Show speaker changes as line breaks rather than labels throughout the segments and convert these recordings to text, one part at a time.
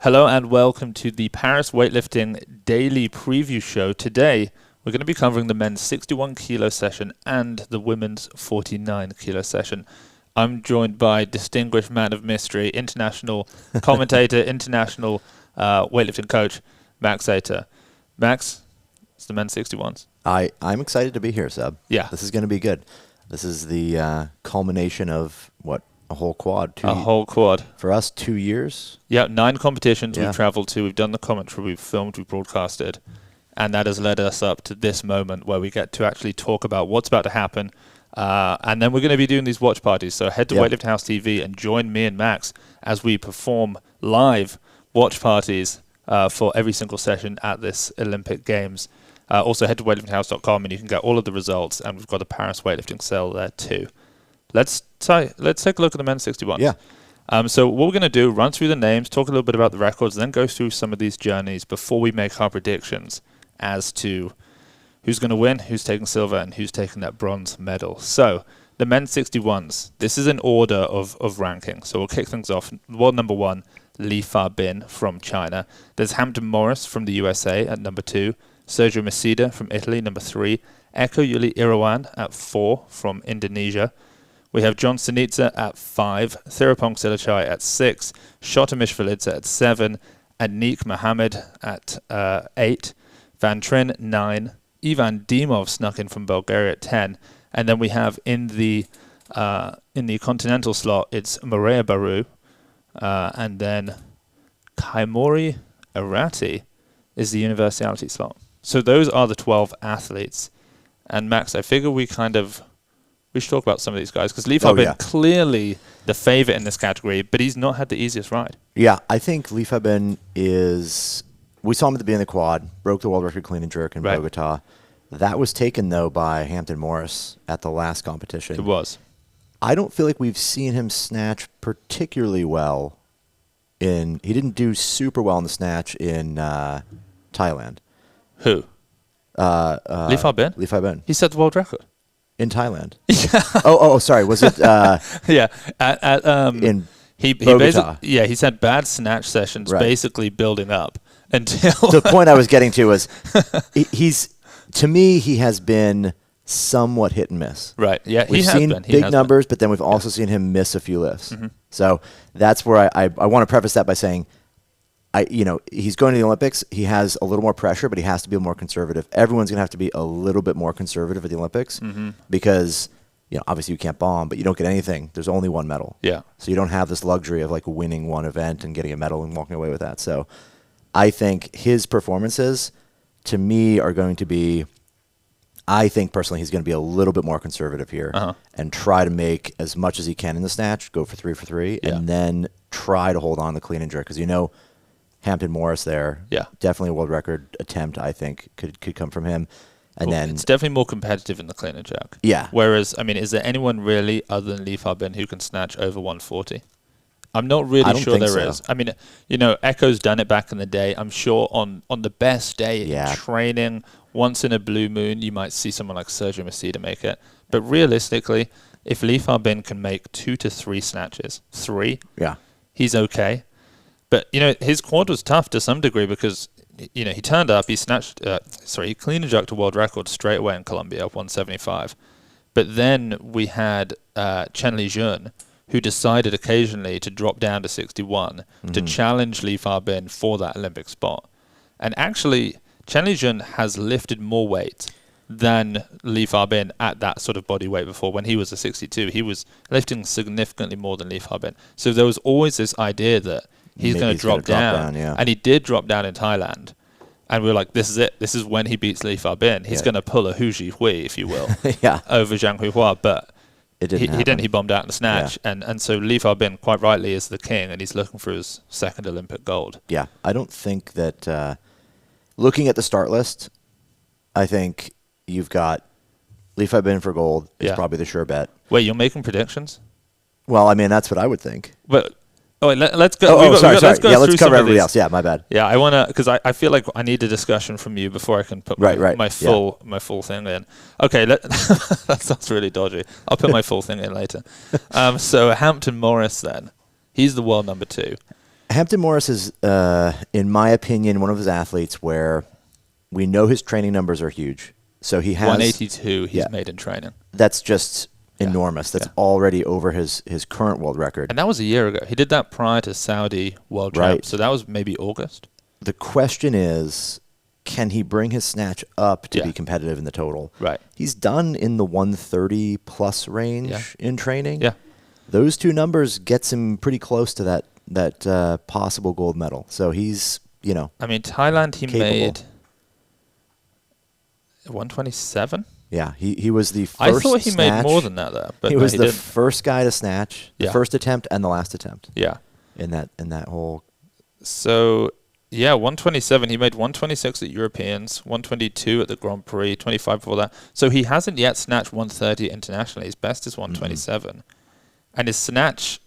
Hello and welcome to the Paris Weightlifting Daily Preview Show. Today, we're going to be covering the men's 61kg session and the women's 49kg session. I'm joined by distinguished man of mystery, international commentator, international weightlifting coach, Max Aita. Max, it's the men's 61s.
I'm excited to be here, Seb.
Yeah.
This is going to be good. This is the culmination of, what, a whole quad?
A whole quad.
For us, 2 years?
Yeah, 9 competitions we've traveled to. We've done the commentary, we've filmed, we've broadcasted. And that has led us up to this moment where we get to actually talk about what's about to happen. And then we're going to be doing these watch parties. So head to Weightlifting House TV and join me and Max as we perform live watch parties for every single session at this Olympic Games. Also head to weightliftinghouse.com and you can get all of the results. And we've got a Paris weightlifting sale there too. Let's take a look at the men's 61s.
Yeah.
So what we're going to do, run through the names, talk a little bit about the records, then go through some of these journeys before we make our predictions as to who's going to win, who's taking silver, and who's taking that bronze medal. So the men's 61s, this is in order of ranking. So we'll kick things off. World number 1, Fabin from China. There's Hampton Morris from the USA at number 2. Sergio Massidda from Italy, number 3. Eko Yuli Irawan at 4 from Indonesia. We have John Sinitsa at 5, Thirupong Silachai at 6, Shota Mishvalidze at 7, Anik Mohammed at 8, Van Trin 9, Ivan Dimov snuck in from Bulgaria at 10, and then we have in the continental slot it's Maria Baru, and then Kaimori Arati is the universality slot. So those are the 12 athletes. And Max, I figure we should talk about some of these guys, because Fabin clearly the favorite in this category, but he's not had the easiest ride.
Yeah, I think Fabin is... We saw him at the beginning of the quad, broke the world record clean and jerk in Bogota. That was taken, though, by Hampton Morris at the last competition.
It was.
I don't feel like we've seen him snatch particularly well in... He didn't do super well in the snatch in Thailand.
Who? Fabin?
Fabin.
He set the world record.
In Thailand. oh, sorry. Was it?
Yeah.
In
he
Bogota.
He's had bad snatch sessions, basically building up until.
The point I was getting to was, to me, he has been somewhat hit and miss.
Right. Yeah.
We've seen big numbers, but then we've also seen him miss a few lifts. Mm-hmm. So that's where I want to preface that by saying, he's going to the Olympics. He has a little more pressure, but he has to be more conservative. Everyone's going to have to be a little bit more conservative at the Olympics because, obviously you can't bomb, but you don't get anything. There's only one medal.
Yeah.
So you don't have this luxury of like winning one event and getting a medal and walking away with that. So I think his performances, to me, are going to be, I think personally he's going to be a little bit more conservative here and try to make as much as he can in the snatch, go for 3 for 3, and then try to hold on the clean and jerk because Hampton Morris there. Yeah. Definitely a world record attempt, I think, could come from him. And then
it's definitely more competitive in the clean and jerk.
Yeah.
Whereas, is there anyone really other than Fabin who can snatch over 140? I'm not really sure there is. Eko's done it back in the day. I'm sure on the best day in training, once in a blue moon, you might see someone like Sergio Massidda make it. But realistically, if Fabin can make 2 to 3 snatches, 3, he's okay. But, his quad was tough to some degree because, he turned up, he clean and jerked a world record straight away in Colombia, 175. But then we had Chen Lijun, who decided occasionally to drop down to 61 to challenge Fabin for that Olympic spot. And actually, Chen Lijun has lifted more weight than Fabin at that sort of body weight before. When he was a 62, he was lifting significantly more than Fabin. So there was always this idea that he's going to drop down. And he did drop down in Thailand. And we were like, this is it. This is when he beats Fabin. He's going to pull a Hou Zhihui, if you will, over Zhang Huihua. But he didn't. He bombed out in the snatch. Yeah. And so Fabin, quite rightly, is the king, and he's looking for his second Olympic gold.
Yeah. I don't think that looking at the start list, I think you've got Fabin for gold is probably the sure bet.
Wait, you're making predictions?
Well, that's what I would think.
But... Oh, wait, let's go.
Sorry. Let's cover everybody else. Yeah, my bad.
Yeah, I want to, because I feel like I need a discussion from you before I can put my full thing in. Okay, that sounds really dodgy. I'll put my full thing in later. So Hampton Morris then, he's the world number 2.
Hampton Morris is, in my opinion, one of those athletes where we know his training numbers are huge. So he has
182 he's made in training.
That's just enormous. That's already over his current world record.
And that was a year ago. He did that prior to Saudi World Champ. So that was maybe August.
The question is, can he bring his snatch up to be competitive in the total?
Right.
He's done in the 130 plus range in training.
Yeah.
Those two numbers gets him pretty close to that possible gold medal. So he's,
I mean, Thailand, he
capable.
made 127.
Yeah, he was the first.
I thought he
snatch.
made more than that, though. But
he was the
didn't.
first guy to snatch, the first attempt and the last attempt.
Yeah.
In that whole.
So 127. He made 126 at Europeans, 122 at the Grand Prix, 25 before that. So he hasn't yet snatched 130 internationally. His best is 127, and his snatch.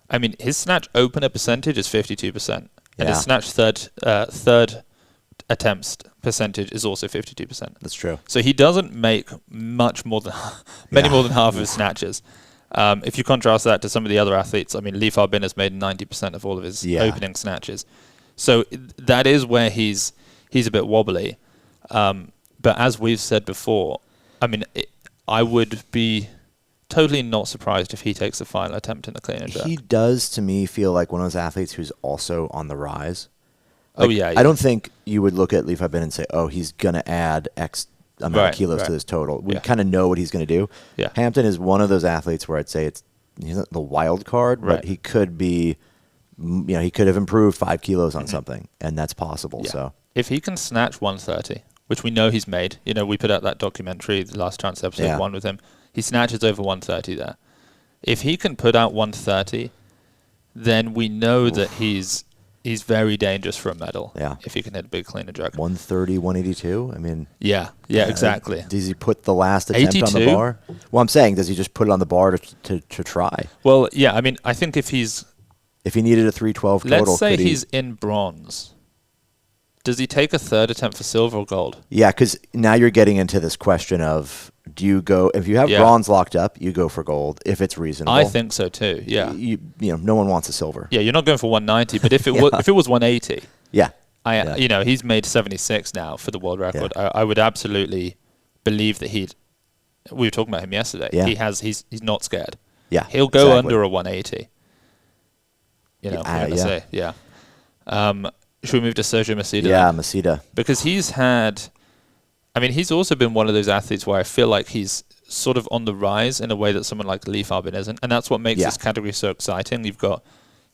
I mean, his snatch opener percentage is 52%, and his snatch third attempts percentage is also 52%.
That's true.
So he doesn't make much more than more than half of his snatches. If you contrast that to some of the other athletes, I mean, Lee Fabin has made 90% of all of his opening snatches. So that is where he's a bit wobbly. But as we've said before, I mean, I would be totally not surprised if he takes the final attempt in the clean and jerk.
He does, to me, feel like one of those athletes who's also on the rise.
Like,
I don't think you would look at Lee Fabin and say, oh, he's going to add X amount of kilos to this total. We kind of know what he's going to do.
Yeah.
Hampton is one of those athletes where I'd say he's not the wild card, but he could be, he could have improved 5 kilos on something, and that's possible.
Yeah.
So
if he can snatch 130, which we know he's made, we put out that documentary, the Last Chance episode 1 with him. He snatches over 130 there. If he can put out 130, then we know that he's very dangerous for a medal.
Yeah.
If he can hit a big clean and jerk.
130, 182. I mean.
Yeah, exactly.
Does he put the last attempt
82?
on the bar? Well, I'm saying, does he just put it on the bar to try?
Well, yeah. I mean, I think if he
needed a 312 total,
let's say he's in bronze. Does he take a third attempt for silver or gold?
Yeah, because now you're getting into this question of, do you go, if you have bronze locked up, you go for gold if it's reasonable.
I think so too. Yeah.
No one wants a silver.
Yeah, you're not going for 190, but if it was 180, he's made 76 now for the world record.
Yeah.
I would absolutely believe that we were talking about him yesterday.
Yeah.
He's not scared.
Yeah,
he'll go under a 180. Say, should we move to Sergio Massidda?
Yeah, Massidda.
Because he's also been one of those athletes where I feel like he's sort of on the rise in a way that someone like Lee Fabin isn't. And that's what makes this category so exciting. You've got,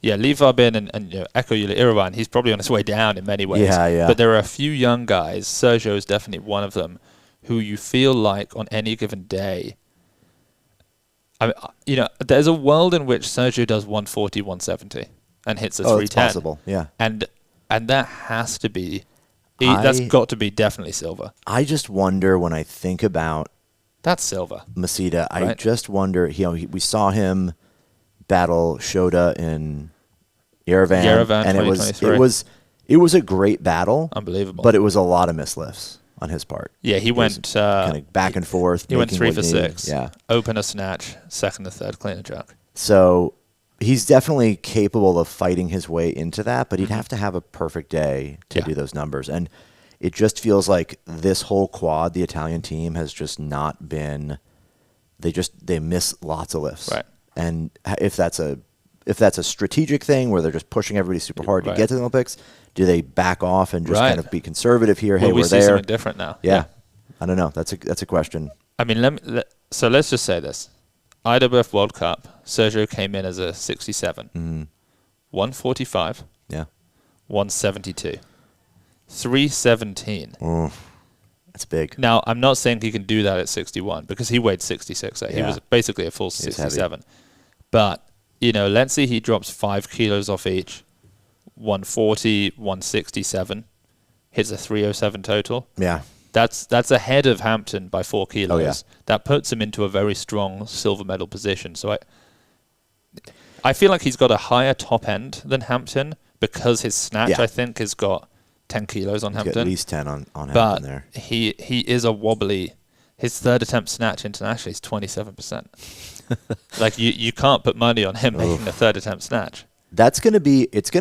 Lee Fabin and Eko Yuli Irawan. He's probably on his way down in many ways.
Yeah.
But there are a few young guys, Sergio is definitely one of them, who you feel like on any given day, there's a world in which Sergio does 140, 170 and hits a 310.
It's possible, yeah.
And that has to be, that's got to be definitely silver.
I just wonder when I think about
that's silver.
Massidda, right? I just wonder, we saw him battle Jourdan in Yerevan, and it was a great battle.
Unbelievable.
But it was a lot of mislifts on his part.
Yeah, he went
kind of back and forth.
He went 3 for 6.
Yeah.
Open a snatch, second to third clean and jerk.
So he's definitely capable of fighting his way into that, but he'd have to have a perfect day to do those numbers. And it just feels like this whole quad, the Italian team, has just not been. They miss lots of lifts.
Right.
And if that's a strategic thing where they're just pushing everybody super hard to get to the Olympics, do they back off and just kind of be conservative here? Hey, we're there.
We see something different now.
Yeah. I don't know. That's a question.
I mean, let's just say this. IWF World Cup, Sergio came in as a 67. 145.
Yeah.
172. 317.
That's big.
Now, I'm not saying he can do that at 61 because he weighed 66. He was basically a full 67. But, let's say he drops 5 kilos off each, 140, 167, hits a 307 total.
Yeah.
That's ahead of Hampton by 4 kilos.
Oh, yeah.
That puts him into a very strong silver medal position. So I feel like he's got a higher top end than Hampton because his snatch, I think, has got 10 kilos on Hampton.
At least 10 on Hampton
but
there.
He is a wobbly. His third attempt snatch internationally is 27%. Like you can't put money on him making a third attempt snatch.
it's going to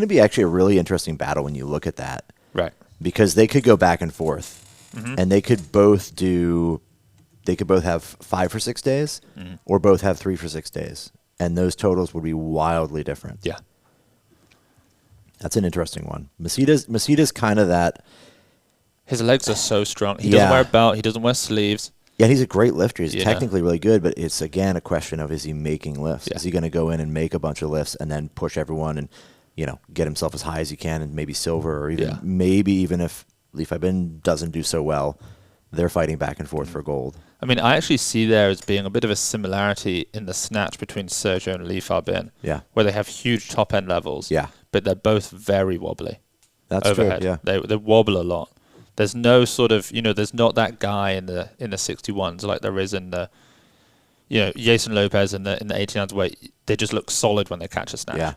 be actually a really interesting battle when you look at that.
Right.
Because they could go back and forth, and they could both have 5 for 6 days, or both have 3 for 6 days, and those totals would be wildly different.
Yeah.
That's an interesting one. Massidda's kind of that.
His legs are so strong. He doesn't wear a belt. He doesn't wear sleeves.
Yeah, he's a great lifter. He's technically really good, but it's, again, a question of, is he making lifts?
Yeah.
Is he going to go in and make a bunch of lifts and then push everyone and, get himself as high as he can and maybe silver, or even if Lee Fabin doesn't do so well, they're fighting back and forth for gold.
I mean, I actually see there as being a bit of a similarity in the snatch between Sergio and Lee Fabin, where they have huge top-end levels, but they're both very wobbly.
That's
overhead.
true, yeah.
They wobble a lot. There's no sort of, there's not that guy in the 61s like there is in the, Jason Lopez in the 89s, where they just look solid when they catch a snatch.
Yeah.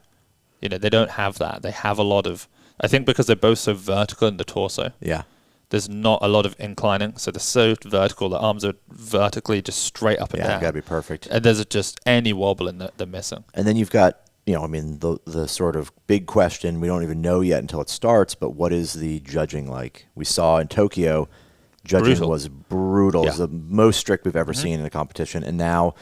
They don't have that. They have a lot of, I think because they're both so vertical in the torso.
Yeah.
There's not a lot of inclining, so they're so vertical. The arms are vertically just straight up and down.
Yeah, got to be perfect.
And there's just any wobble in they're missing.
And then you've got, the sort of big question, we don't even know yet until it starts, but what is the judging like? We saw in Tokyo, judging was brutal. It was the most strict we've ever seen in a competition. And now,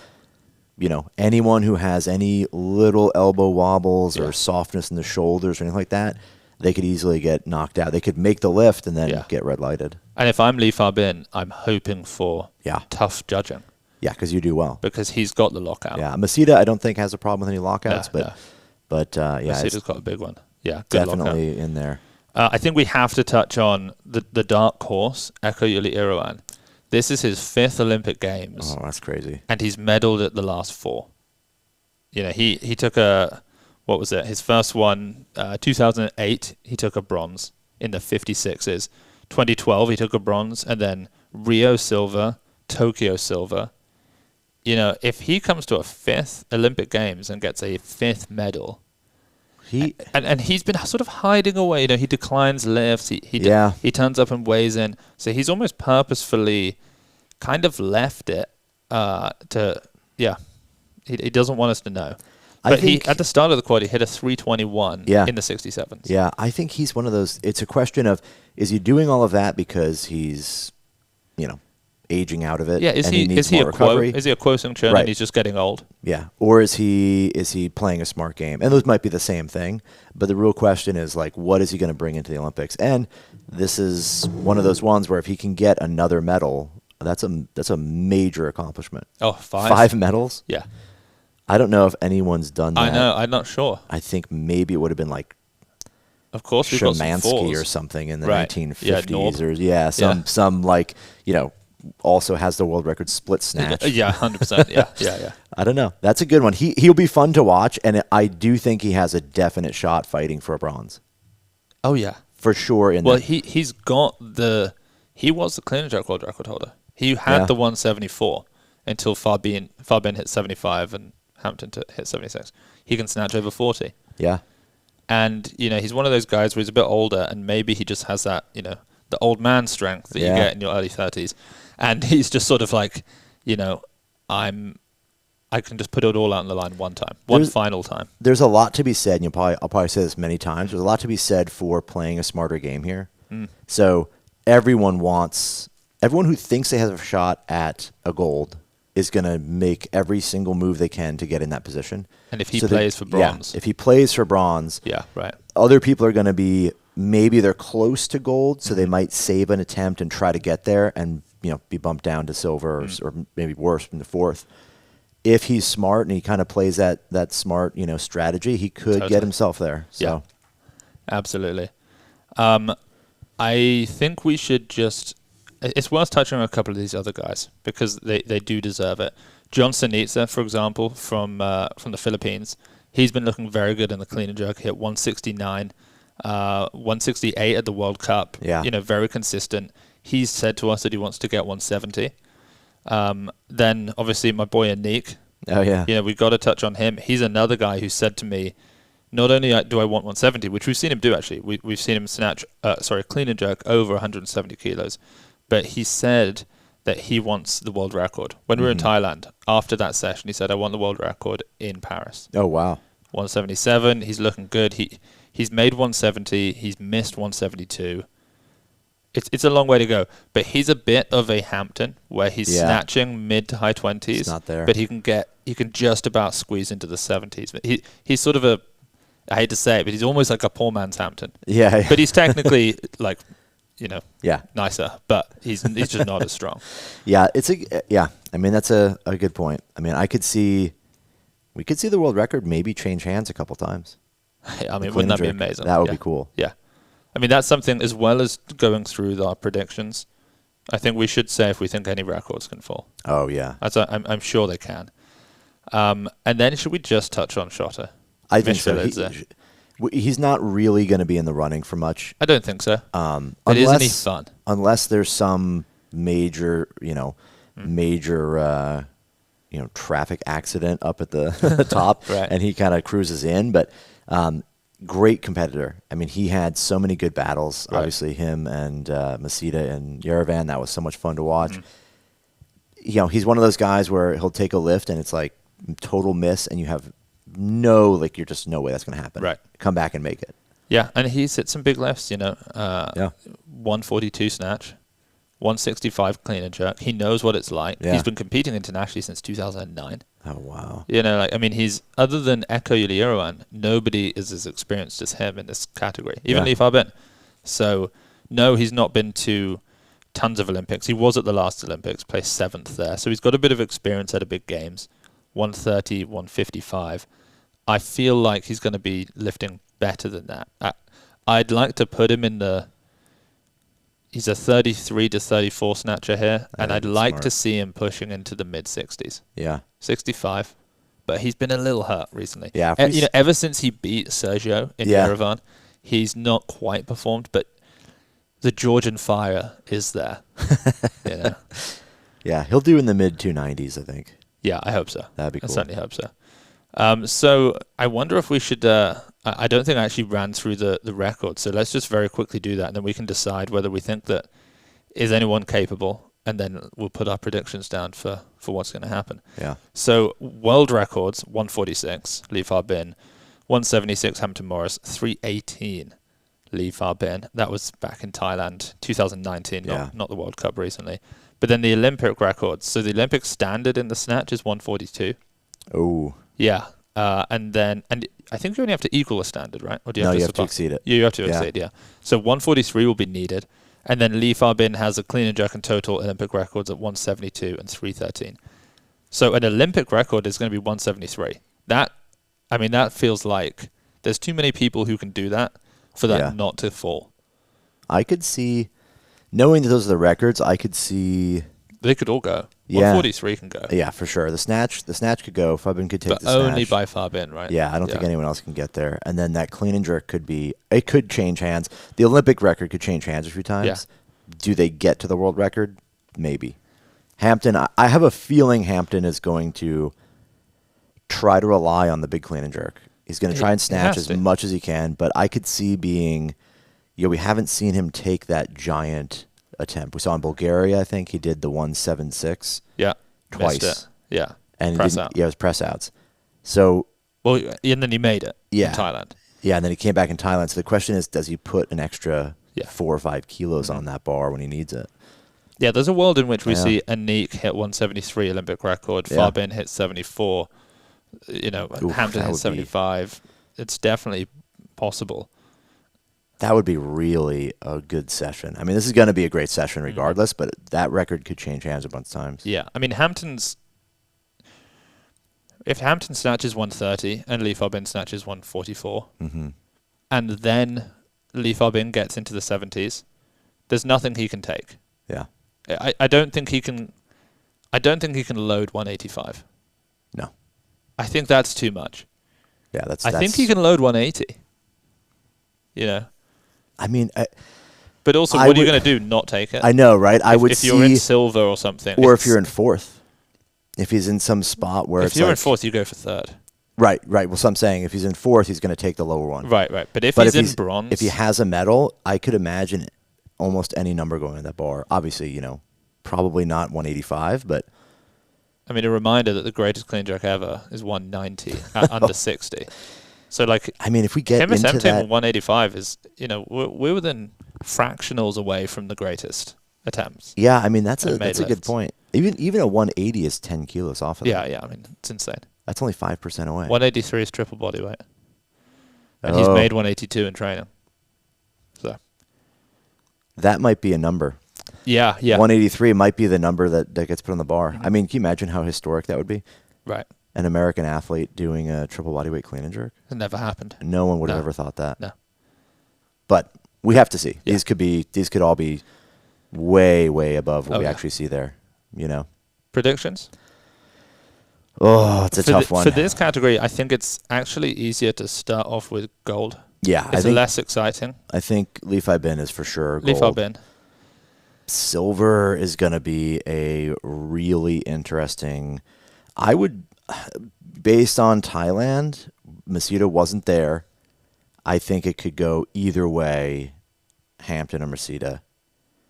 anyone who has any little elbow wobbles or softness in the shoulders or anything like that, they could easily get knocked out. They could make the lift and then get red lighted. And
if I'm Lee Fabin, I'm hoping for tough judging.
Yeah, because you do well.
Because he's got the lockout.
Yeah, Massidda, I don't think has a problem with any lockouts, but
Massidda's got a big one. Yeah,
good definitely lockout. In there.
I think we have to touch on the dark horse, Eko Yuli Irawan. This is his 5th Olympic Games.
Oh, that's crazy.
And he's medaled at the last 4. He took what was it? His first one, 2008, he took a bronze in the 56s. 2012, he took a bronze, and then Rio silver, Tokyo silver. If he comes to a 5th Olympic Games and gets a 5th medal, and he's been sort of hiding away. He declines lifts. He turns up and weighs in. So he's almost purposefully kind of left it He doesn't want us to know. But at the start of the quad, he hit a 321 in the 67s.
Yeah, I think he's one of those. It's a question of, is he doing all of that because he's, aging out of it?
Yeah, is he a Kwo Sung Chun and he's just getting old?
Yeah, or is he playing a smart game? And those might be the same thing. But the real question is, like, what is he going to bring into the Olympics? And this is one of those ones where if he can get another medal, that's a major accomplishment.
Oh, 5?
5 medals?
Yeah.
I don't know if anyone's done that.
I know. I'm not sure.
I think maybe it would have been like,
of course, we've got some
Shemansky or something in the 1950s,
or
also has the world record split snatch.
Yeah, 100%. Yeah.
I don't know. That's a good one. He'll be fun to watch, and I do think he has a definite shot fighting for a bronze.
Oh yeah,
for sure.
He was the clean and jerk world record holder. He had the 174 until Fabin hit 75 and Hampton hit 76. He can snatch over 40.
Yeah.
And, he's one of those guys where he's a bit older and maybe he just has that, the old man strength that you get in your early 30s. And he's just sort of like, I can just put it all out on the line one time, final time.
There's a lot to be said, and I'll probably say this many times. There's a lot to be said for playing a smarter game here. So everyone who thinks they have a shot at a gold is going to make every single move they can to get in that position.
And if he plays for bronze.
Yeah, if he plays for bronze.
Yeah, right.
Other people are going to be, maybe they're close to gold, so they might save an attempt and try to get there and, be bumped down to silver or maybe worse in the 4th. If he's smart and he kind of plays that smart, strategy, he could get himself there. So.
Yeah, absolutely. I think we should just... It's worth touching on a couple of these other guys because they do deserve it. John Sanitza, for example, from the Philippines, he's been looking very good in the clean and jerk. He hit 169, 168 at the World Cup.
Yeah.
Very consistent. He's said to us that he wants to get 170. Then, obviously, my boy Anik.
Oh, yeah.
We've got to touch on him. He's another guy who said to me, not only do I want 170, which we've seen him do, actually. We've seen him clean and jerk over 170 kilos. But he said that he wants the world record. When we were in Thailand, after that session, he said, I want the world record in Paris.
Oh, wow.
177. He's looking good. He's made 170. He's missed 172. It's a long way to go, but he's a bit of a Hampton where he's snatching mid to high 20s.
It's not there,
but he can just about squeeze into the 70s. But he's sort of I hate to say it, but he's almost like a poor man's Hampton.
Yeah.
But he's technically like, nicer, but he's just not as strong.
Yeah, I mean, that's a good point. I mean, we could see the world record maybe change hands a couple times.
I mean, wouldn't that be amazing?
That would be cool.
Yeah. I mean, that's something, as well as going through our predictions, I think we should say if we think any records can fall.
Oh, yeah.
I'm sure they can. And then should we just touch on Shota?
I think so. He's not really going to be in the running for much.
I don't think so. But isn't he fun?
Unless there's some major, traffic accident up at the top,
right.
And he kind of cruises in. But great competitor. I mean, he had so many good battles. Right. Obviously, him and Massidda and Yerevan. That was so much fun to watch. He's one of those guys where he'll take a lift and it's like total miss, and you have you're just no way that's going to happen.
Right.
Come back and make it.
Yeah, and he's hit some big lifts, 142 snatch, 165 clean and jerk. He knows what it's like. Yeah. He's been competing internationally since 2009.
Oh, wow.
He's, other than Eko Yuli Irawan, nobody is as experienced as him in this category, even Lee Fabin. So, no, he's not been to tons of Olympics. He was at the last Olympics, placed 7th there. So he's got a bit of experience at the big games, 130, 155. I feel like he's going to be lifting better than that. I'd like to put him in he's a 33 to 34 snatcher here, and I'd like to see him pushing into the mid-60s.
Yeah.
65. But he's been a little hurt recently.
Yeah.
Ever since he beat Sergio in Yerevan, he's not quite performed, but the Georgian fire is there.
Yeah, he'll do in the mid-290s, I think.
Yeah, I hope so.
That'd be cool.
I certainly hope so. So I wonder if we should... I don't think I actually ran through the record, so let's just very quickly do that, and then we can decide whether we think that is anyone capable, and then we'll put our predictions down for what's going to happen.
Yeah.
So world records, 146, Lee Fabin, 176, Hampton Morris, 318, Lee Fabin. That was back in Thailand, 2019, not the World Cup recently. But then the Olympic records. So the Olympic standard in the snatch is 142.
Oh.
Yeah. And I think you only have to equal a standard, right? Or do you
have to exceed it.
You have to exceed, yeah. So 143 will be needed. And then Lee Fabin has a clean and jerk and total Olympic records at 172 and 313. So an Olympic record is going to be 173. That feels like there's too many people who can do that for that not to fall.
I could see, knowing that those are the records, I could see...
They could all go. 143 can go.
Yeah, for sure. The snatch could go. Fabin could take the snatch.
But only by Fabin, right?
Yeah, I don't think anyone else can get there. And then that clean and jerk could change hands. The Olympic record could change hands a few times.
Yeah.
Do they get to the world record? Maybe. Hampton, I have a feeling Hampton is going to try to rely on the big clean and jerk. He's going to try and snatch as much as he can, but I could see being, we haven't seen him take that giant attempt. We saw in Bulgaria, I think he did the 176.
Yeah.
Twice.
Yeah.
And it was press outs. So.
Well, and then he made it in Thailand.
Yeah, and then he came back in Thailand. So the question is, does he put an extra 4 or 5 kilos on that bar when he needs it?
Yeah, there's a world in which we see Anik hit 173 Olympic record, Fabin hit 74, Hampton hit 75. It's definitely possible.
That would be really a good session. I mean, this is going to be a great session regardless, but that record could change hands a bunch of times.
Yeah, I mean, if Hampton snatches 130 and Lee Fabin snatches 144, and then Lee Fabin gets into the 70s, there's nothing he can take.
Yeah.
I don't think he can load 185.
No.
I think that's too much.
Yeah,
I think he can load 180.
I mean,
but also, what are you going to do? Not take it?
I know, right? If
you're in silver or something,
or if you're in fourth, if he's in some spot where
if you're in fourth, you go for third.
Right. Well, so I'm saying if he's in fourth, he's going to take the lower one.
Right. But if he's in bronze,
if he has a medal, I could imagine almost any number going in that bar. Obviously, probably not 185, but.
I mean, a reminder that the greatest clean jerk ever is 190 at under 60. So, like,
I mean, if we get
him
into
attempting
that,
185 is, you know, we're within fractionals away from the greatest attempts.
Yeah, I mean, that's a good point. Even a 180 is 10 kilos off of that.
Yeah, I mean, it's insane.
That's only 5% away.
183 is triple body weight. And he's made 182 in training. So
that might be a number.
Yeah.
183 might be the number that gets put on the bar. I mean, can you imagine how historic that would be?
Right.
An American athlete doing a triple body weight clean and jerk.
It never happened.
No one would have ever thought that.
No.
But we have to see.
Yeah.
These could all be way, way above what we actually see there. You know.
Predictions?
Oh, it's a tough one.
For this category, I think it's actually easier to start off with gold.
Yeah,
it's less exciting.
I think Li Fabin is for sure gold.
Li Fabin.
Silver is going to be a really interesting. I would, based on Thailand, Massidda wasn't there. I think it could go either way, Hampton or Massidda.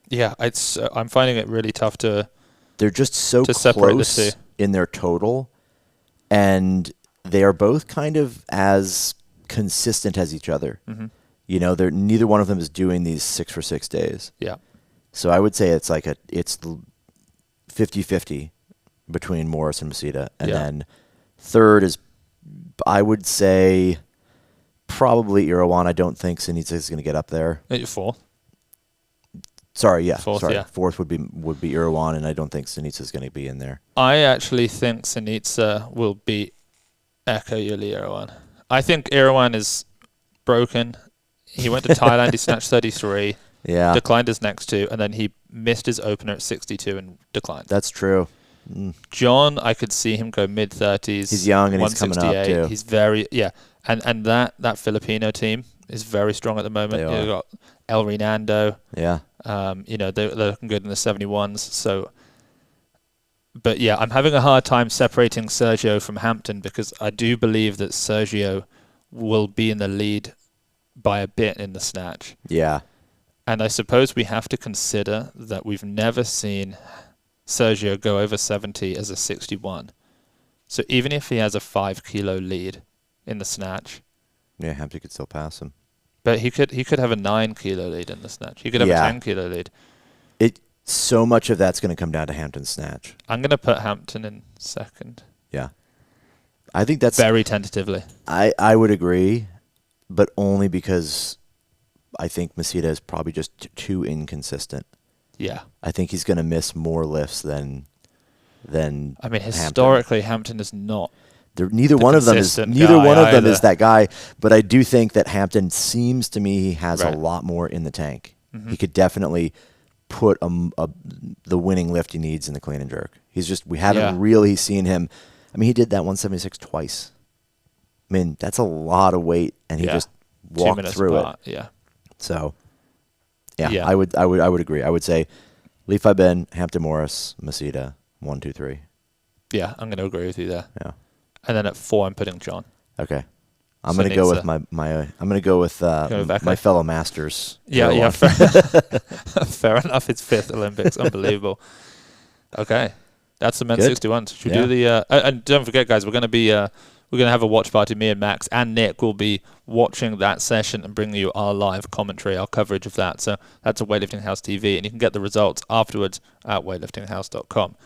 Yeah, I'm finding it really tough to.
They're just so close in their total, and they are both kind of as consistent as each other. Mm-hmm. You know, neither one of them is doing these 6 for 6 days.
Yeah.
So I would say it's 50-50 between Morris and Massidda. And then third is, I would say, probably Irawan. I don't think Sinitsa is going to get up there.
Fourth.
Sorry, yeah.
Fourth,
sorry.
Yeah.
Fourth would be Irawan, and I don't think Sinitsa is going to be in there.
I actually think Sinitsa will beat Eko Yuli Irawan. I think Irawan is broken. He went to Thailand, he snatched 33.
Yeah.
Declined his next two, and then he missed his opener at 62 and declined.
That's true.
Jon, I could see him go mid-30s.
He's young and he's coming up too.
He's very, and that Filipino team is very strong at the moment. You've got El Renando.
Yeah.
They're looking good in the 71s. So, but yeah, I'm having a hard time separating Sergio from Hampton because I do believe that Sergio will be in the lead by a bit in the snatch.
Yeah.
And I suppose we have to consider that we've never seen Sergio go over 70 as a 61. So even if he has a 5 kilo lead in the snatch,
Hampton could still pass him.
But he could have a 9 kilo lead in the snatch. He could have a 10 kilo lead.
So much of that's going to come down to Hampton's snatch.
I'm going to put Hampton in second.
Yeah. I think that's
very tentatively.
I would agree, but only because I think Massidda is probably just too inconsistent.
Yeah.
I think he's going to miss more lifts than
I mean, historically, Hampton is not.
Neither one of them is that guy, but I do think that Hampton seems to me he has a lot more in the tank. Mm-hmm. He could definitely put the winning lift he needs in the clean and jerk. We haven't really seen him. I mean, he did that 176 twice. I mean, that's a lot of weight, and he just walked through it.
Yeah.
So, I would agree. I would say Li Fabin, Hampton Morris, Massidda, 1, 2, 3.
Yeah, I'm going to agree with you there.
Yeah.
And then at 4, I'm putting Jon.
Okay. I'm going to go with my fellow masters.
Yeah. Fair enough. It's 5th Olympics. Unbelievable. Okay. That's the men's 61s. Should we do the and don't forget, guys, we're going to have a watch party. Me and Max and Nick will be watching that session and bringing you our live commentary, our coverage of that. So that's at Weightlifting House TV, and you can get the results afterwards at weightliftinghouse.com.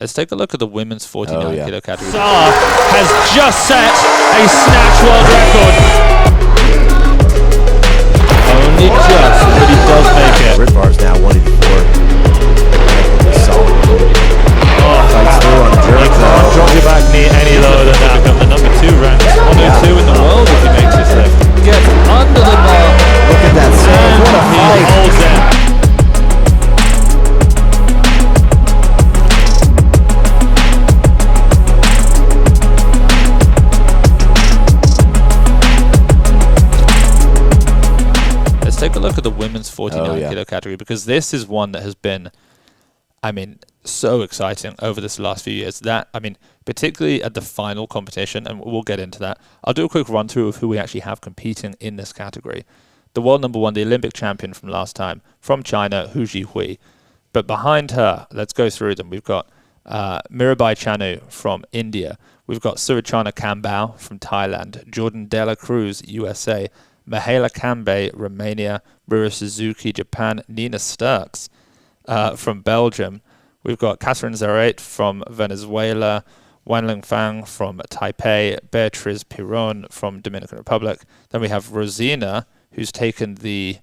Let's take a look at the women's 49 kilo category. Salah has just set a snatch world record. Only just, but he does make it.
Red bar's now 184. Solid.
You can't drop your back knee any lower than that. Become the number 2 ranked 102 in the world if he makes this lift. Gets under the bar.
Look at that save. What a fight.
Holds it. Take a look at the women's 49 kilo category, because this is one that has been, so exciting over this last few years. Particularly at the final competition, and we'll get into that. I'll do a quick run through of who we actually have competing in this category. The world number 1, the Olympic champion from last time, from China, Hou Zhihui. But behind her, let's go through them. We've got Mirabai Chanu from India. We've got Surodchana Khambao from Thailand, Jourdan Delacruz, USA, Mihaela Cambei, Romania, Rura Suzuki, Japan, Nina Sterckx from Belgium. We've got Catherine Zarate from Venezuela, Wanling Fang from Taipei, Beatriz Piron from Dominican Republic. Then we have Rosina, who's taken the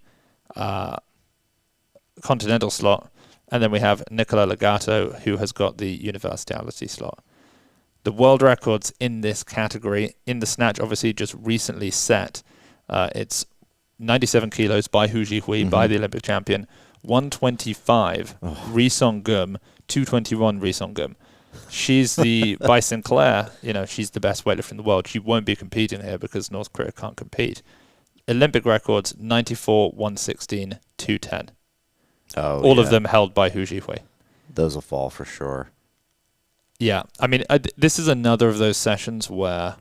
continental slot. And then we have Nicola Legato, who has got the universality slot. The world records in this category, in the snatch, obviously just recently set. It's 97 kilos by Hou Zhihui, by the Olympic champion. 125, Ri Song-gum, 221 Ri Song-gum. She's the, by Sinclair, she's the best weightlifter in the world. She won't be competing here because North Korea can't compete. Olympic records, 94, 116, 210. All of them held by Hou Zhihui.
Those will fall for sure.
Yeah, I mean, this is another of those sessions where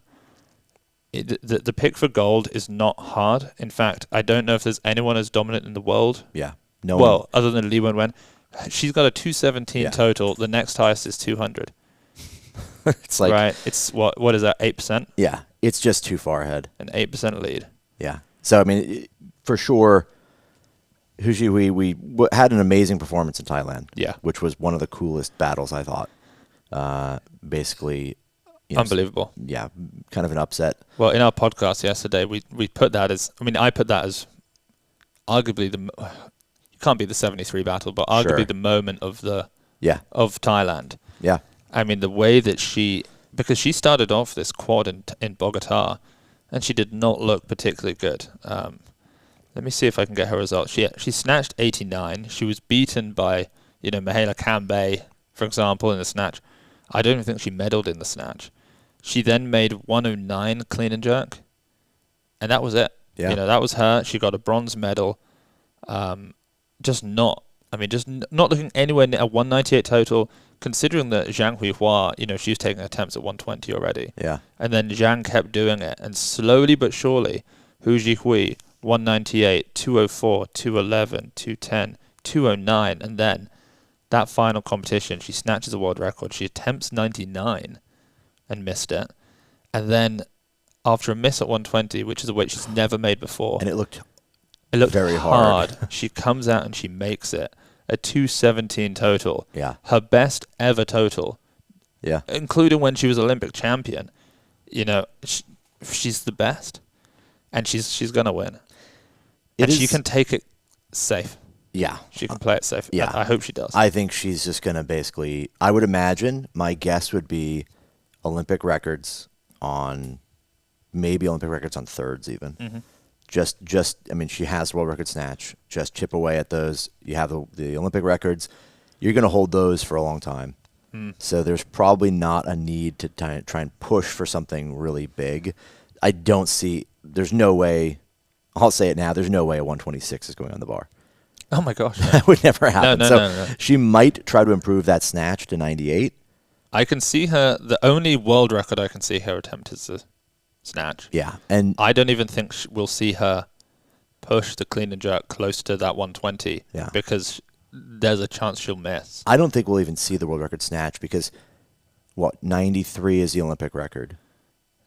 the pick for gold is not hard. In fact, I don't know if there's anyone as dominant in the world.
Yeah.
Well, other than Li Wenwen. She's got a 217 total. The next highest is 200.
It's like...
Right? It's, what is that, 8%?
Yeah, it's just too far ahead.
An 8% lead.
Yeah. So, I mean, for sure, Hou Zhihui, we had an amazing performance in Thailand.
Yeah.
Which was one of the coolest battles, I thought. Basically...
Unbelievable.
Yeah, kind of an upset.
Well, in our podcast yesterday, we put that as... I mean, I put that as arguably the... You can't be the 73 battle, but arguably the moment of the...
Yeah.
Of Thailand.
Yeah.
I mean, the way that she... Because she started off this quad in Bogota, and she did not look particularly good. Let me see if I can get her results. She snatched 89. She was beaten by, Mihaela Cambei, for example, in the snatch. I don't even think she medaled in the snatch. She then made 109 clean and jerk, and that was it.
Yeah.
That was her. She got a bronze medal. Just not looking anywhere near a 198 total, considering that Zhang Huihua, she was taking attempts at 120 already.
Yeah.
And then Zhang kept doing it, and slowly but surely, Hou Zhihui, 198, 204, 211, 210, 209, and then that final competition, she snatches a world record. She attempts 99 and missed it. And then after a miss at 120, which is a weight she's never made before.
And it looked
very hard. She comes out and she makes it. A 217 total.
Yeah.
Her best ever total.
Yeah.
Including when she was Olympic champion. She's the best. And she's going to win. And she can take it safe.
Yeah.
She can play it safe.
Yeah.
I hope she does.
I think she's just going to basically, I would imagine, my guess would be Olympic records on, maybe Olympic records on thirds even.
Mm-hmm.
I mean, she has world record snatch. Just chip away at those. You have the Olympic records. You're going to hold those for a long time. So there's probably not a need to try and push for something really big. I don't see, there's no way, I'll say it now, there's no way a 126 is going on the bar.
Oh my gosh.
That would never happen.
No.
She might try to improve that snatch to 98.
I can see her, the only world record I can see her attempt is the snatch.
Yeah. And
I don't even think we'll see her push the clean and jerk close to that 120 because there's a chance she'll miss.
I don't think we'll even see the world record snatch because, 93 is the Olympic record.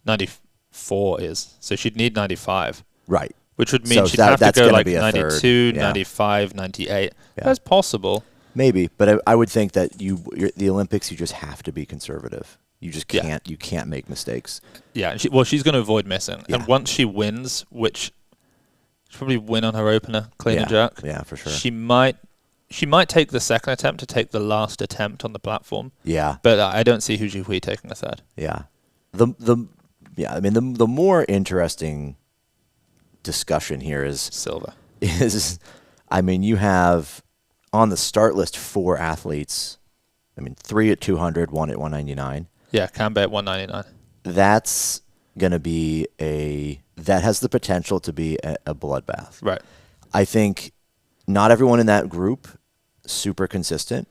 94 is. So she'd need 95.
Right.
Which would mean she'd have to go like 92,
yeah.
95, 98.
Yeah.
That's possible.
Maybe, but I would think that the Olympics, you just have to be conservative. You just can't. You can't make mistakes.
Yeah. She's going to avoid missing. Yeah. And once she wins, which she'll probably win on her opener, clean and jerk.
Yeah, for sure.
She might take the second attempt to take the last attempt on the platform.
Yeah.
But I don't see Hou Zhihui taking the third.
Yeah. The more interesting discussion here is
silver.
You have on the start list 4 athletes. 3 at 200, 1 at 199.
Yeah, Cambei at 199.
That's going to be that has the potential to be a bloodbath.
Right.
I think not everyone in that group super consistent,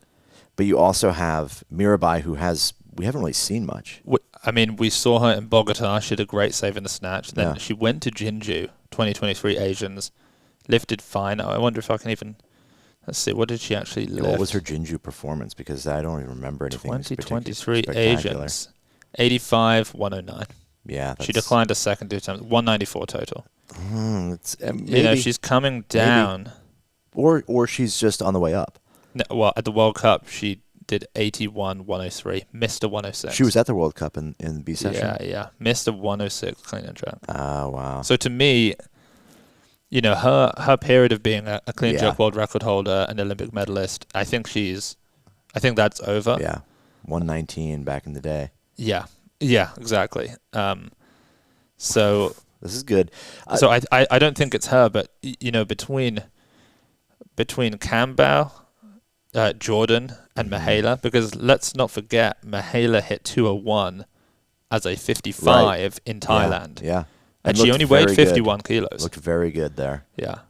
but you also have Mirabai, who we haven't really seen much.
We saw her in Bogota. She did a great save in the snatch. Then she went to Jinju, 2023 Asians, lifted fine. I wonder if I can even... Let's see, what did she actually lift?
What was her Jinju performance? Because I don't even remember anything.
2023 Asians. 85, 109.
Yeah.
She declined a second 2 times. 194 total.
Maybe,
she's coming down.
Or she's just on the way up.
No, well, at the World Cup, she did 81, 103. Missed a 106.
She was at the World Cup in the B session?
Yeah. Missed a 106 clean and jerk.
Oh, wow.
So to me, her period of being a clean jerk world record holder and Olympic medalist, I think that's over.
Yeah. 119 back in the day.
Yeah, exactly. So
this is good.
So I don't think it's her, but between Khambao, Jourdan, and Mihaela, because let's not forget Mihaela hit 201 as a 55 in Thailand.
Yeah.
And she only weighed 51 kilos.
Looked very good there.
Yeah.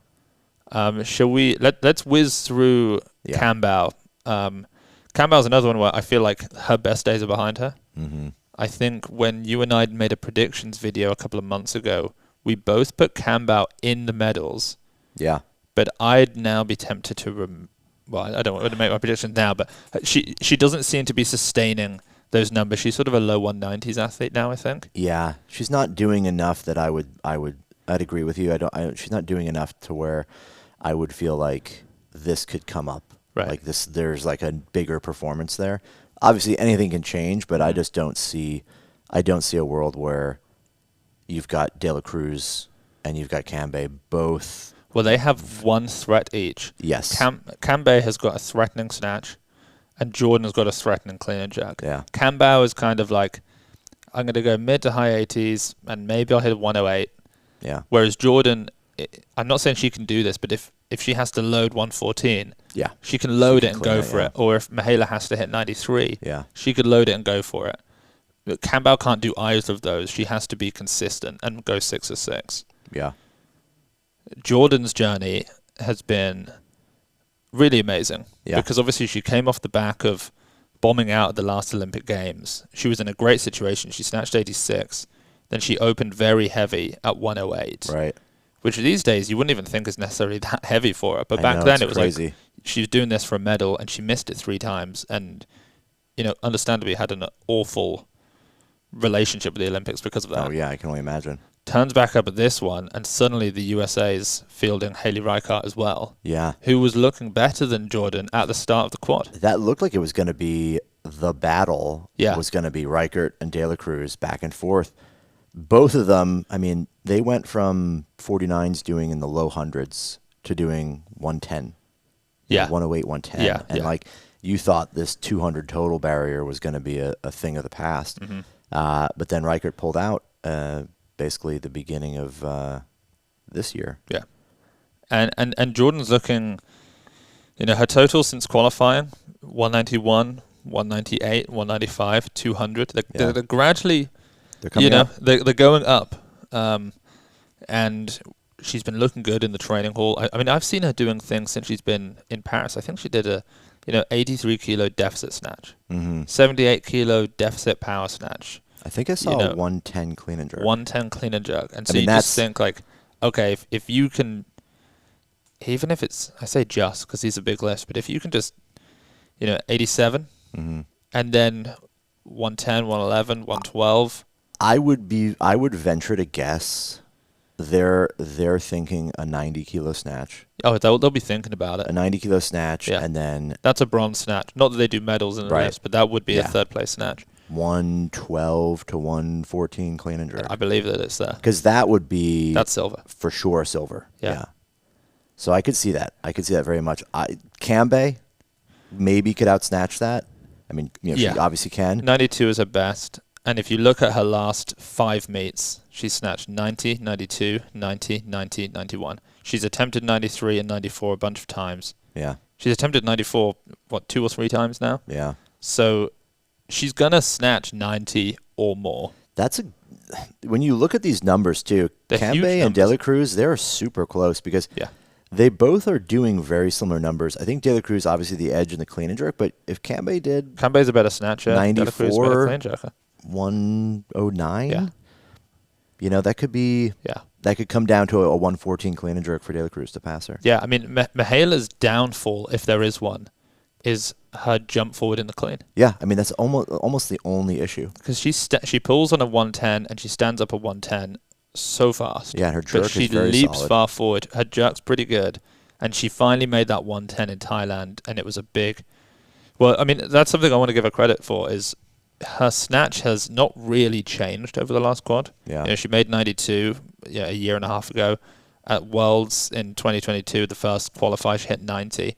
Shall we let's whiz through Khambao. Khambao's another one where I feel like her best days are behind her.
Mm-hmm.
I think when you and I made a predictions video a couple of months ago, we both put Khambao in the medals.
Yeah.
But I'd now be tempted to I don't want to make my predictions now, but she doesn't seem to be sustaining those numbers. She's sort of a low 190s athlete now, I think.
Yeah, she's not doing enough that I'd agree with you. She's not doing enough to where I would feel like this could come up.
Right.
Like this, there's like a bigger performance there. Obviously, anything can change, but I just don't see a world where you've got Delacruz and you've got Cambei both.
Well, they have one threat each.
Yes.
Cambei has got a threatening snatch, and Jourdan has got a threatening clean and jerk.
Yeah.
Khambao is kind of like, I'm going to go mid to high 80s, and maybe I'll hit 108.
Yeah.
Whereas Jourdan, I'm not saying she can do this, but if she has to load 114, she can load it and go for it. Or if Mihaela has to hit 93, she could load it and go for it. But Khambao can't do either of those. She has to be consistent and go 6 or 6.
Yeah.
Jourdan's journey has been really amazing because obviously she came off the back of bombing out at the last Olympic Games. She was in a great situation. She snatched 86. Then she opened very heavy at 108.
Right.
Which these days you wouldn't even think is necessarily that heavy for her. But back then it was crazy. Like she was doing this for a medal and she missed it 3 times and, understandably had an awful relationship with the Olympics because of that.
Oh, yeah, I can only imagine.
Turns back up at this one, and suddenly the USA's fielding Hayley Reichardt as well.
Yeah.
Who was looking better than Jourdan at the start of the quad.
That looked like it was going to be the battle.
Yeah.
It was going to be Reichardt and Delacruz back and forth. Both of them, I mean, they went from 49s doing in the low hundreds to doing 110.
Yeah.
108, 110.
Yeah.
And like you thought this 200 total barrier was going to be a thing of the past.
Mm-hmm.
But then Reichardt pulled out basically the beginning of this year.
Yeah. And Jourdan's looking, her total since qualifying, 191, 198, 195, 200. They're gradually,
they're coming up.
They're going up. And she's been looking good in the training hall. I mean, I've seen her doing things since she's been in Paris. I think she did a 83 kilo deficit snatch, 78 kilo deficit power snatch.
I think I saw a 110 clean and jerk.
110 clean and jerk. And so you just think like, okay, if you can, even if it's, I say just because these are big lifts, but if you can just, 87 and then 110, 111, 112.
I would venture to guess they're thinking a 90 kilo snatch.
Oh, they'll be thinking about it.
A 90 kilo snatch, and then
that's a bronze snatch. Not that they do medals in the lifts, but that would be a third place snatch.
112 to 114 clean and jerk.
I believe that it's there.
Because that would be...
That's silver.
For sure silver.
Yeah.
So I could see that. I could see that very much. Cambei maybe could outsnatch that. I mean, she obviously can.
92 is her best. And if you look at her last 5 meets, she snatched 90, 92, 90, 90, 91. She's attempted 93 and 94 a bunch of times.
Yeah.
She's attempted 94, 2 or 3 times now?
Yeah.
So she's going to snatch 90 or more.
When you look at these numbers too, Cambei and Delacruz, they're super close because they both are doing very similar numbers. I think Delacruz obviously the edge in the clean and jerk, but if Cambei did...
Cambei's a better snatcher.
94,
Delacruz better clean jerker.
109, that could be...
Yeah.
That could come down to a 114 clean and jerk for Delacruz to pass her.
Yeah, I mean, Mihaela's downfall, if there is one, is her jump forward in the clean.
Yeah, I mean, that's almost the only issue.
Because she pulls on a 110 and she stands up a 110 so fast.
Yeah, her jerk is very
solid. She leaps far forward. Her jerk's pretty good. And she finally made that 110 in Thailand, and it was a big... Well, I mean, that's something I want to give her credit for, is her snatch has not really changed over the last quad.
Yeah.
You know, she made 92 a year and a half ago. At Worlds in 2022, the first qualifier, she hit 90.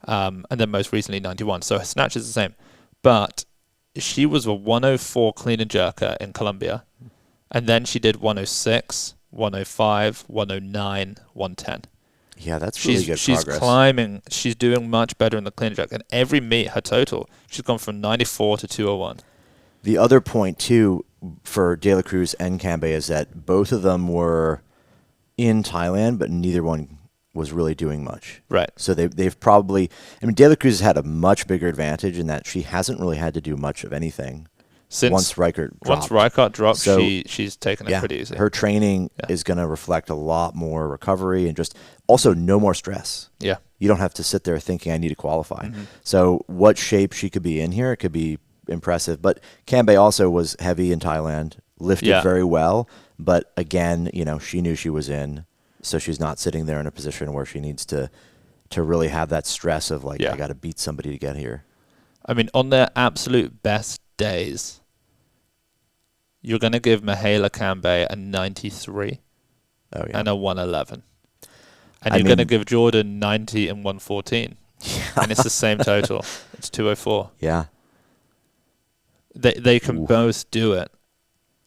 And then most recently 91. So her snatch is the same. But she was a 104 clean and jerker in Colombia. And then she did 106, 105, 109, 110.
Yeah, that's really good progress.
She's climbing. She's doing much better in the clean and jerk. And every meet, her total, she's gone from 94 to 201.
The other point, too, for Delacruz and Cambei is that both of them were in Thailand, but neither one was really doing much.
Right.
So they've probably... I mean, Delacruz has had a much bigger advantage in that she hasn't really had to do much of anything once Reichardt dropped.
So she's taken it pretty easy.
Her training is going to reflect a lot more recovery and just also no more stress.
Yeah.
You don't have to sit there thinking I need to qualify. So what shape she could be in here, it could be impressive. But Cambei also was heavy in Thailand, lifted very well. But again, you know, she knew she was in, so she's not sitting there in a position where she needs to really have that stress of like, I got to beat somebody to get here.
I mean, on their absolute best days, you're going to give Mihaela Cambei a 93 and a 111. And you're going to give Jourdan 90 and 114. And it's the same total. It's 204.
Yeah.
They can both do it.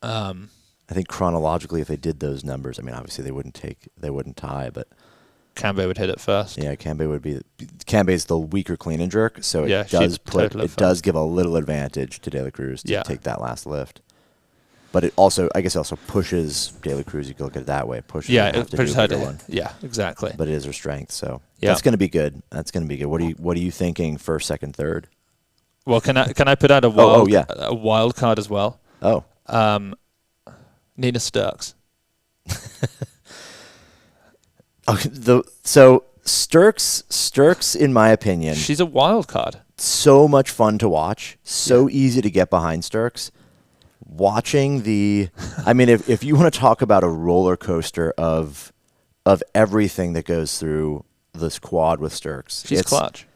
I think chronologically, if they did those numbers, I mean, obviously they wouldn't tie, but
Cambei would hit it first.
Yeah, Cambei's the weaker clean and jerk, so it does give a little advantage to Delacruz to take that last lift. But it also, I guess, pushes Delacruz. You can look at it that way. It pushes her to one.
Yeah, exactly.
But it is her strength, so that's going to be good. That's going to be good. What are you thinking first, second, third?
Well, can I put out a wild card as well?
Oh,
Nina Sterckx.
So Sterckx, in my opinion,
she's a wild card.
So much fun to watch. So easy to get behind Sterckx. Watching I mean, if you want to talk about a roller coaster of everything that goes through this quad with Sterckx,
she's clutch.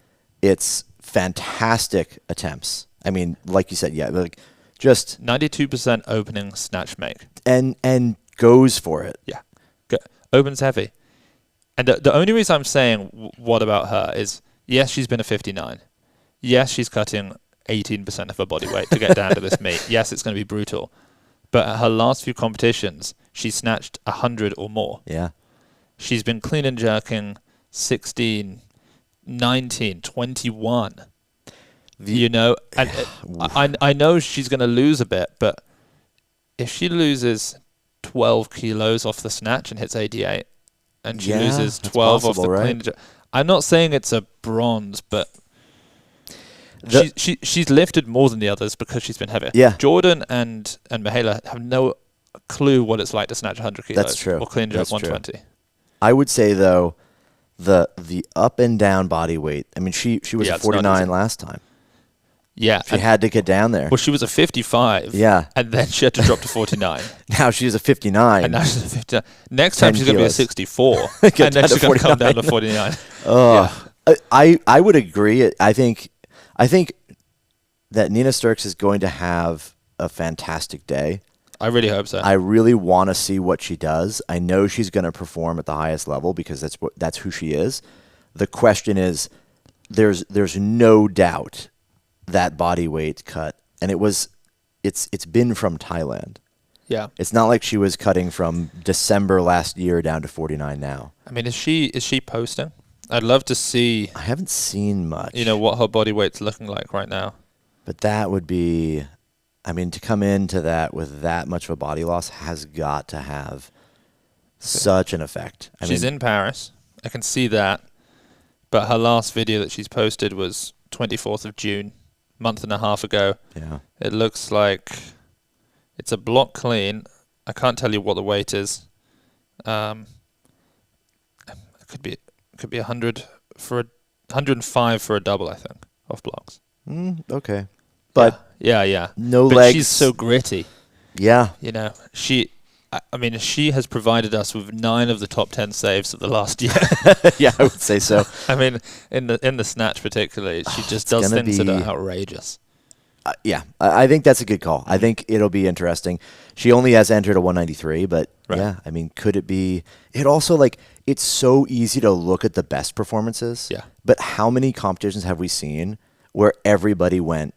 It's fantastic attempts. I mean, like you said, like just
92% opening snatch make,
and goes for it.
Yeah, opens heavy. And the only reason I'm saying what about her is, yes, she's been a 59. Yes, she's cutting 18% of her body weight to get down to this meet. Yes, it's going to be brutal. But at her last few competitions, she snatched 100 or more.
Yeah.
She's been clean and jerking 16, 19, 21. You know, and I know she's going to lose a bit, but if she loses 12 kilos off the snatch and hits 88, and she loses 12 off the clean, I'm not saying it's a bronze, but she's lifted more than the others because she's been heavier.
Yeah.
Jourdan and Mihaela have no clue what it's like to snatch 100 kilos.
That's true.
Or clean jerk 120.
True. I would say, though, the up and down body weight, I mean, she was a 49 last time.
Yeah.
She had to get down there.
Well, she was a 55.
Yeah.
And then she had to drop to 49.
Now she's a 59.
And now she's a 59. Next time she's going to be a 64. And then she's going to come down to 49.
I would agree. I think that Nina Sterckx is going to have a fantastic day.
I really hope so.
I really want to see what she does. I know she's going to perform at the highest level because that's who she is. The question is, there's no doubt that body weight cut, and it's been from Thailand.
Yeah.
It's not like she was cutting from December last year down to 49 now.
I mean, is she posting? I'd love to see.
I haven't seen much.
You know, what her body weight's looking like right now.
But that would be, I mean, to come into that with that much of a body loss has got to have such an effect.
She's in Paris. I can see that. But her last video that she's posted was 24th of June, month and a half ago.
Yeah.
It looks like it's a block clean. I can't tell you what the weight is. It could be 100 for 105 for a double, I think. off blocks.
Okay. But
yeah.
No
but
legs.
She's so gritty.
Yeah.
You know, she has provided us with 9 of the top 10 saves of the last year.
Yeah, I would say so.
I mean, in the snatch particularly, she just does things that are outrageous.
I think that's a good call. I think it'll be interesting. She only has entered a 193, but yeah, I mean, could it be? It also, like, it's so easy to look at the best performances.
Yeah.
But how many competitions have we seen where everybody went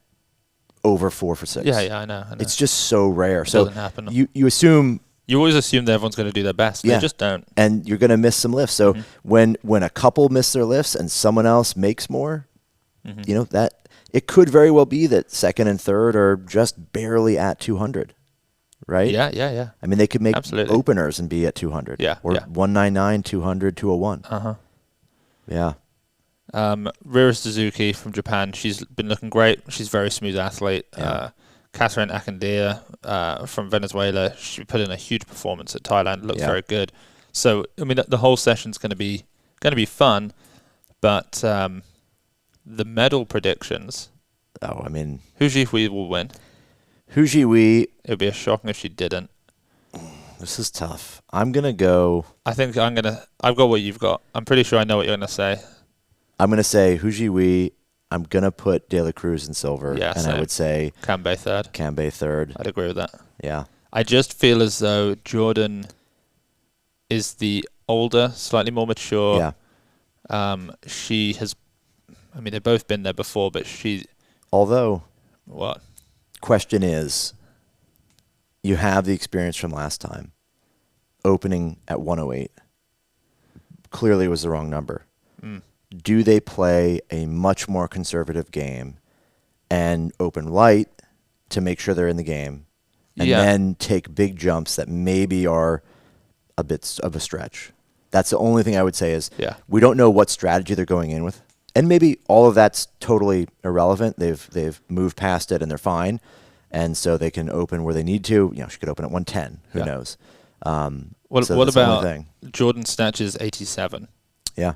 over 4 for 6?
Yeah, I know.
It's just so rare.
It
so
doesn't happen.
You assume.
You always assume that everyone's going to do their best.
Yeah.
They just don't.
And you're going to miss some lifts. So when a couple miss their lifts and someone else makes more, you know, that it could very well be that second and third are just barely at 200, right?
Yeah.
I mean, they could make
Absolutely.
openers and be at 200.
Yeah.
Or 199, 200, 201. Yeah.
Rira Suzuki from Japan, she's been looking great. She's a very smooth athlete.
Yeah.
Catherine Akandia from Venezuela, she put in a huge performance at Thailand. Looks very good. So I mean, the whole session's going to be fun, but the medal predictions.
Oh, I mean,
Hou Zhihui will win.
Hou Zhihui.
It would be a shocking if she didn't.
This is tough. I'm gonna go.
I've got what you've got. I'm pretty sure I know what you're gonna say.
I'm gonna say Hou Zhihui. I'm gonna put Delacruz in silver, and
same.
I would say
Cambei third.
Cambei third.
I'd agree with that.
Yeah.
I just feel as though Jourdan is the older, slightly more mature.
Yeah.
She has. I mean, they've both been there before, but she.
Although.
What?
Question is, you have the experience from last time, opening at 108. Clearly, it was the wrong number. Do they play a much more conservative game and open light to make sure they're in the game, and then take big jumps that maybe are a bit of a stretch? That's the only thing I would say is we don't know what strategy they're going in with. And maybe all of that's totally irrelevant. They've moved past it and they're fine. And so they can open where they need to. You know, she could open at 110. Who knows?
What about Jourdan snatches 87?
Yeah.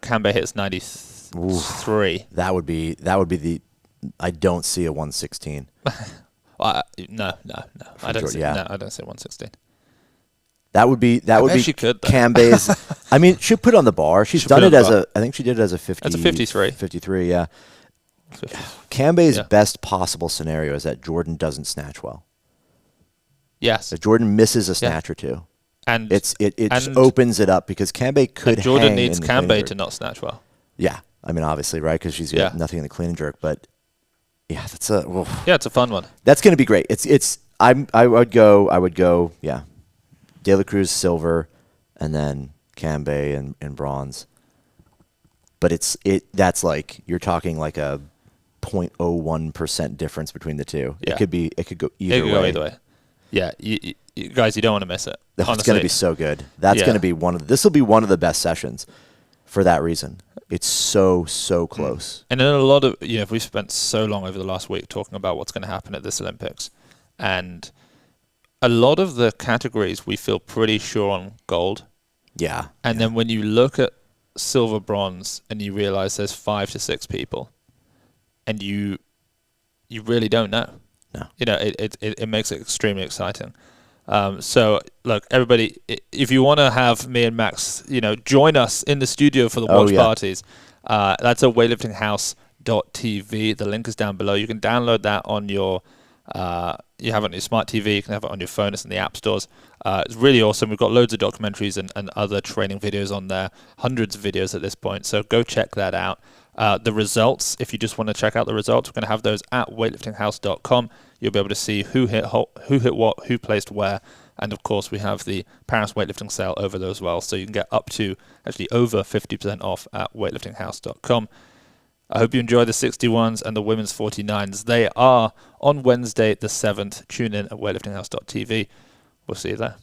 Cambei hits 93.
That would be the. I don't see a 116.
No. I don't see 116.
That would be
she could,
Cambei's. I mean, she'll put it on the bar. She's done it as I think she did it as a 50.
That's a 53.
53, yeah. Cambei's best possible scenario is that Jourdan doesn't snatch well.
Yes.
If Jourdan misses a snatch or two.
And
it opens it up because Cambei could hang
Jourdan needs
in the
Cambei to not snatch well.
Yeah. I mean, obviously, right? Because she's got nothing in the clean and jerk. But, yeah, that's a...
it's a fun one.
That's going to be great. I would go, Delacruz silver, and then Cambei in bronze. But that's like you're talking like a 0.01% difference between the two.
Yeah.
It could go either way.
Yeah, you guys, you don't want to miss it.
It's going to be so good. That's going to be this will be one of the best sessions for that reason. It's so close.
And in a lot of we've spent so long over the last week talking about what's going to happen at this Olympics, and a lot of the categories we feel pretty sure on gold.
Yeah.
And then when you look at silver, bronze, and you realize there's 5 to 6 people, and you really don't know.
No.
It makes it extremely exciting. So look, everybody, if you want to have me and Max, join us in the studio for the watch parties, that's at weightliftinghouse.tv. The link is down below. You can download that on your you have it on your smart TV, you can have it on your phone, it's in the app stores. It's really awesome. We've got loads of documentaries and other training videos on there, hundreds of videos at this point, so go check that out. The results, if you just want to check out the results, we're going to have those at weightliftinghouse.com. You'll be able to see who hit what, who placed where, and of course we have the Paris weightlifting sale over there as well, so you can get up to actually over 50% off at weightliftinghouse.com. I hope you enjoy the 61s and the women's 49s. They are on Wednesday the 7th. Tune in at weightliftinghouse.tv. We'll see you there.